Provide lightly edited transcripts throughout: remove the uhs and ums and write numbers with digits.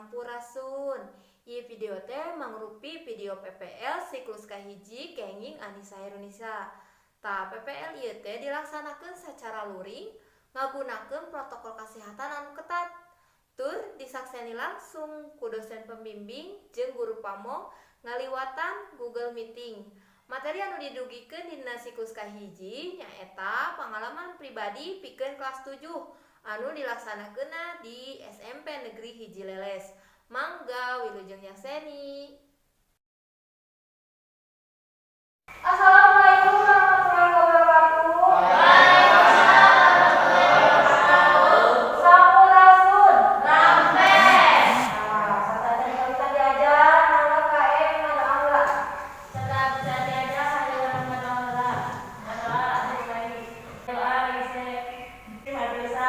sampurasun. Ieu video teh mangrupi video PPL siklus kahiji kenging Anissa Herunisa. Ta PPL ieu teh dilaksanakeun sacara luring ngagunakeun protokol kesehatan anu ketat. Tur disakseni langsung ku dosen pembimbing jeung guru pamo ngaliwatan Google Meeting. Materi anu didugikeun dina siklus kahiji nyaeta pengalaman pribadi pikeun kelas 7 anu dilaksanakeunna di SMP Negeri Hiji Leles. Mangga Wilujeng Yaseni. Assalamualaikum warahmatullahi wabarakatuh. Sampurasun. Rampes. Satana kita diajar mangga KM ngada aula. Setelah bisa diajar hanya ngada aula. Ada lagi. Doa isi. Terima kasih.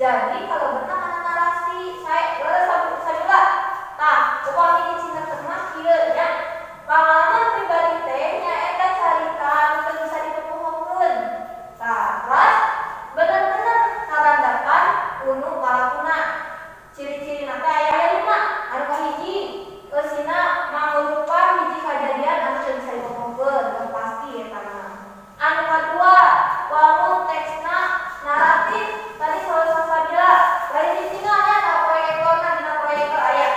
Jadi kalau benar mana narasi saya sabila. Tah, upami dicintakeun mah kieu nya. Pengalaman pribadi teh nya eta carita anu bisa dipepohokeun. Tah, ras bener-bener ngarandapan unu walakuna. Ciri-cirina teh aya 5. Anu kahiji, eusina mangrupa hiji kajadian anu teu bisa dipepohokeun, teu pasti eta mah. Anu kadua, walmu teksna naratif tadi salah sabila lain di sini aya na proyektor dina proyektor aya.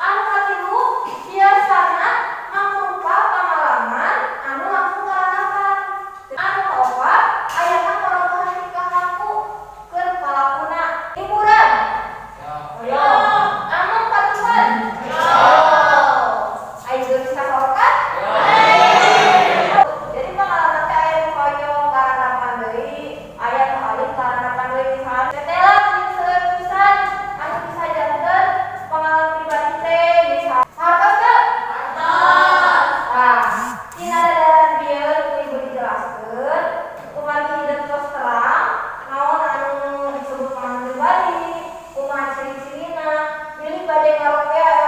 Anu katilu biasana mangrupa pengalaman anu langsung karandapan. Anu kaopat aya na korobohan tingkah laku keur palakuna. Hiburan. Yo. Anu katuan. Yo. Aya geus kasorkan? Yo. Jadi pengalaman teh aya nu hoyong karandapan deui, aya nu alih karandapan deui misalkan tetela pisan anu bisa janten pengalaman pribadi teh misal hartos teu? Hartos. Nah, tina dadaran bieu ibu dijelaskeun kumaha hidup tos terang naon anu disebut pengalaman pribadi, kumaha ciri-cirina, milih bade ngaroke aya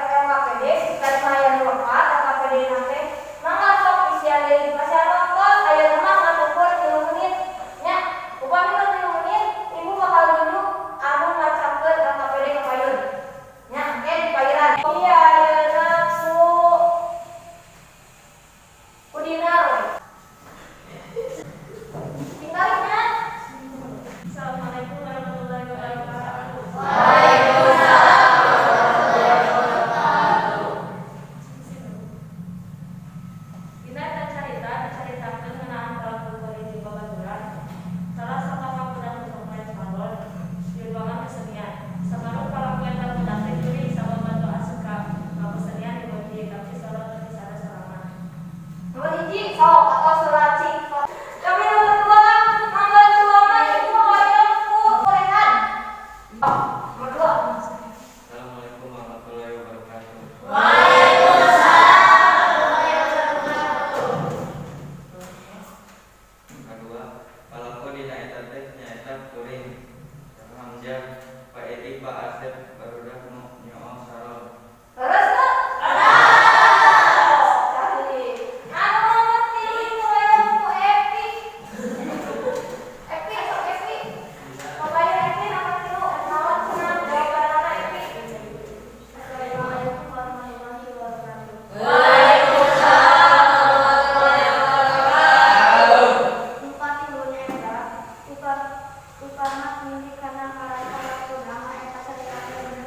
KPD sistem aya nu lepat KPD na teh mangga sok isian deui pasian nonton aya mah ngakumpul 3 menit nya upami 3 menit ibu bakal duduk anu ngacapkeun KPD ka payun nya engke di pairan iya ayeuna ku dinar we tinggalnya. Assalamualaikum warahmatullahi wabarakatuh. Dina eta carita dicaritakeun ngeunaan pelaku hiji babaturan salah satapang budak pesantren Cimanggol di ruangan kesenian. Samanuk pelaku eta budak teh curi sababantu asup ka kesenian di bodi tapi salah teu sada salaman. Nomor hiji sok atau suraci. Kami nomor 2 mangga suama ibu hoyong ku korehan. Nomor 2. Assalamualaikum warahmatullahi wabarakatuh. Kedua, palaku dina eta teh nyaeta kuring. Hamzah, Pak Edi, Pak Asep, barudak nu nyoong salon. Terus tuh? Cari. Anu nomor 3 hoyong ku Epi. Epi sok Epi. Pokoknya Epi nomor 3 salah cenah jawabanana Epi. Assalamualaikum warahmatullahi wabarakatuh. Bupati Lunenda, ukarna milih karena karasa waktu nama eta ceritakeun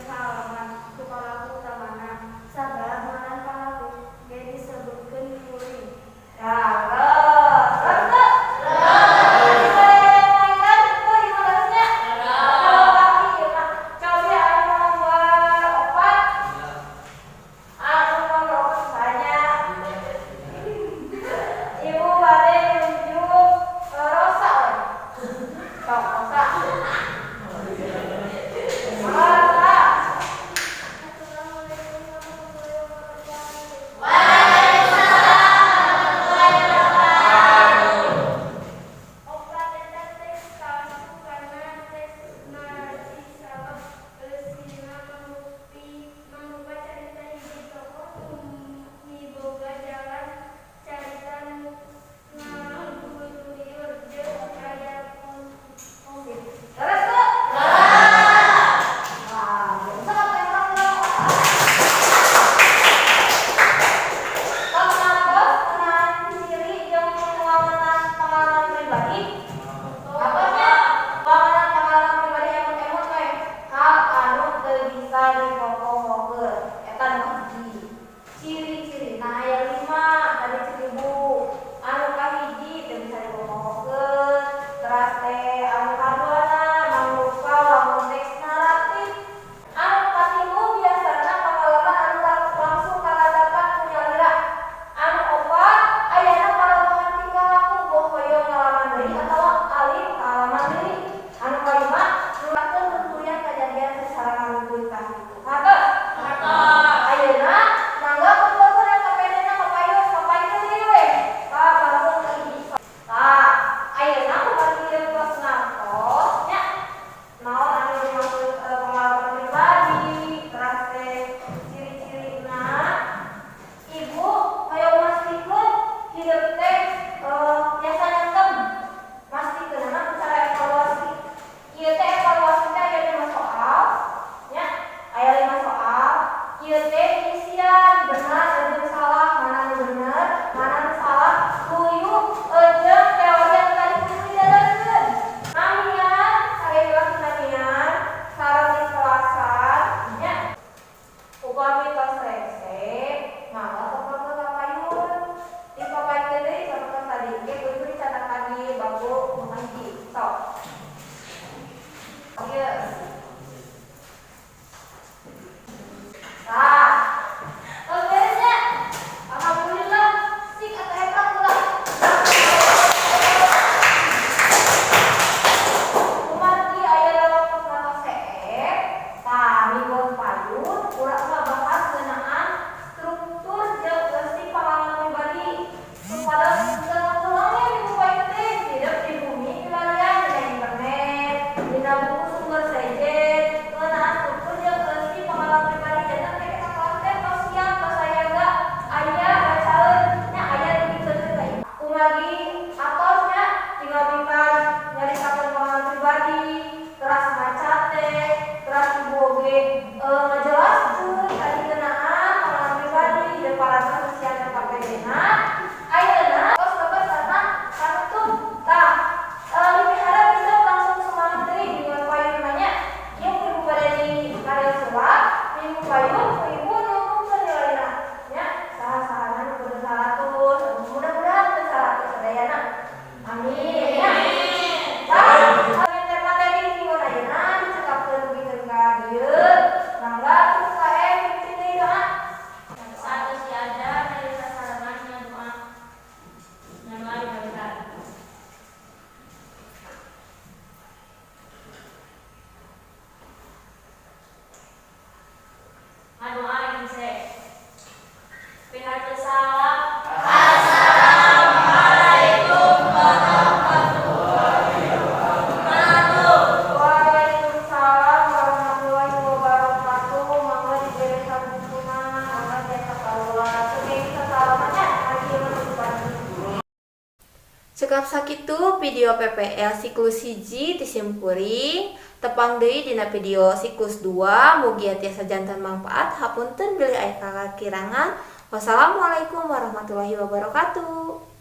Cekap sakitu video PPL siklus hiji disimpuring tepang deui dina video siklus 2 mugi tiasa janten manfaat hapunten bilih aya kakirangan. Wassalamualaikum warahmatullahi wabarakatuh.